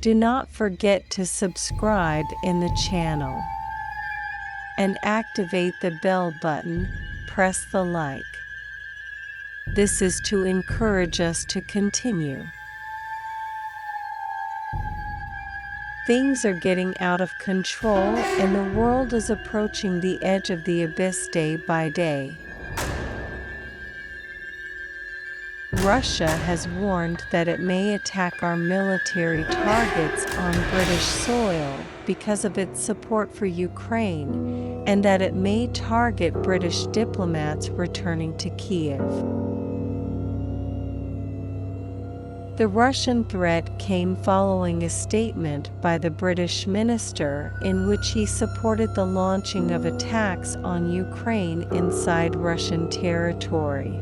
Do not forget to subscribe in the channel and activate the bell button, press the like. This is to encourage us to continue. Things are getting out of control and the world is approaching the edge of the abyss day by day. Russia has warned that it may attack our military targets on British soil because of its support for Ukraine, and that it may target British diplomats returning to Kiev. The Russian threat came following a statement by the British minister in which he supported the launching of attacks on Ukraine inside Russian territory.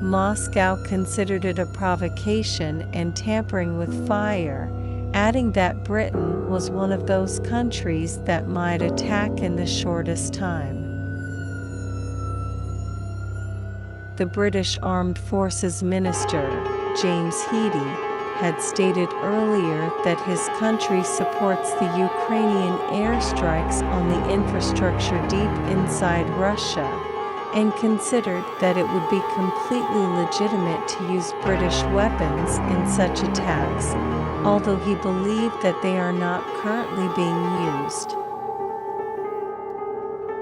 Moscow considered it a provocation and tampering with fire, adding that Britain was one of those countries that might attack in the shortest time. The British Armed Forces Minister, James Heaty, had stated earlier that his country supports the Ukrainian airstrikes on the infrastructure deep inside Russia, and considered that it would be completely legitimate to use British weapons in such attacks, although he believed that they are not currently being used.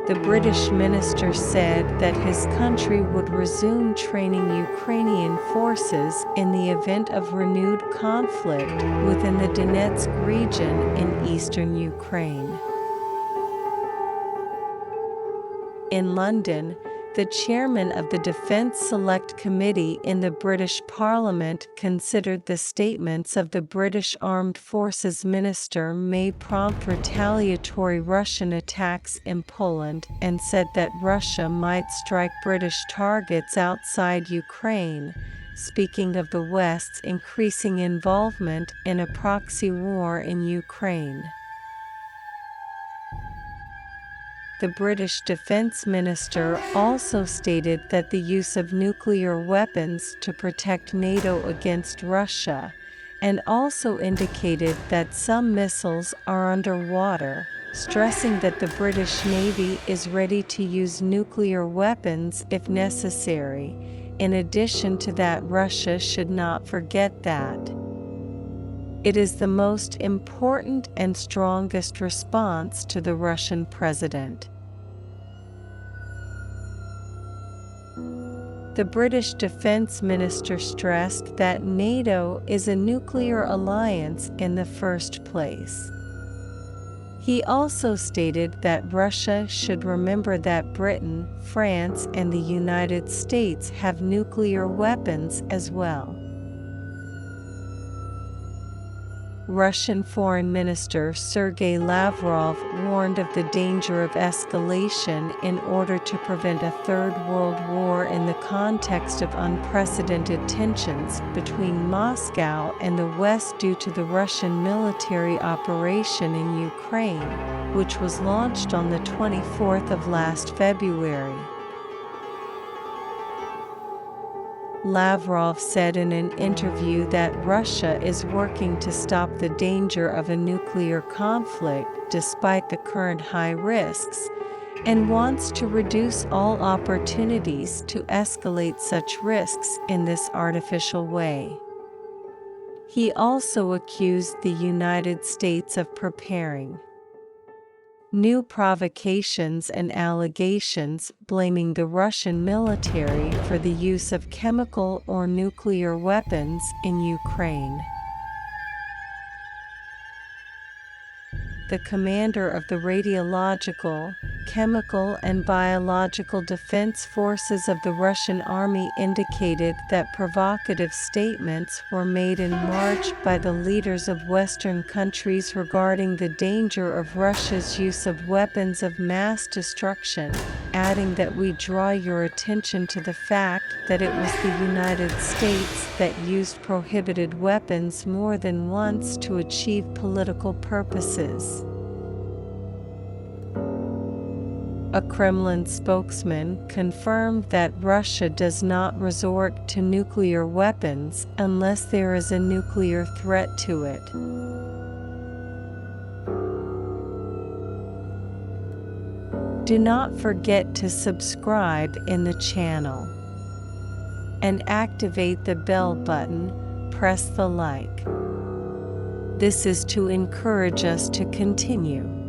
The British minister said that his country would resume training Ukrainian forces in the event of renewed conflict within the Donetsk region in eastern Ukraine. In London, the chairman of the Defence Select Committee in the British Parliament considered the statements of the British Armed Forces Minister may prompt retaliatory Russian attacks in Poland and said that Russia might strike British targets outside Ukraine, speaking of the West's increasing involvement in a proxy war in Ukraine. The British Defence Minister also stated that the use of nuclear weapons to protect NATO against Russia, and also indicated that some missiles are underwater, stressing that the British Navy is ready to use nuclear weapons if necessary. In addition to that, Russia should not forget that it is the most important and strongest response to the Russian president. The British Defence Minister stressed that NATO is a nuclear alliance in the first place. He also stated that Russia should remember that Britain, France, and the United States have nuclear weapons as well. Russian Foreign Minister Sergei Lavrov warned of the danger of escalation in order to prevent a Third World War in the context of unprecedented tensions between Moscow and the West due to the Russian military operation in Ukraine, which was launched on the 24th of last February. Lavrov said in an interview that Russia is working to stop the danger of a nuclear conflict despite the current high risks, and wants to reduce all opportunities to escalate such risks in this artificial way. He also accused the United States of preparing new provocations and allegations blaming the Russian military for the use of chemical or nuclear weapons in Ukraine. The commander of the Radiological, Chemical and Biological Defense Forces of the Russian Army indicated that provocative statements were made in March by the leaders of Western countries regarding the danger of Russia's use of weapons of mass destruction, adding that we draw your attention to the fact that it was the United States that used prohibited weapons more than once to achieve political purposes. A Kremlin spokesman confirmed that Russia does not resort to nuclear weapons unless there is a nuclear threat to it. Do not forget to subscribe in the channel and activate the bell button. Press the like. This is to encourage us to continue.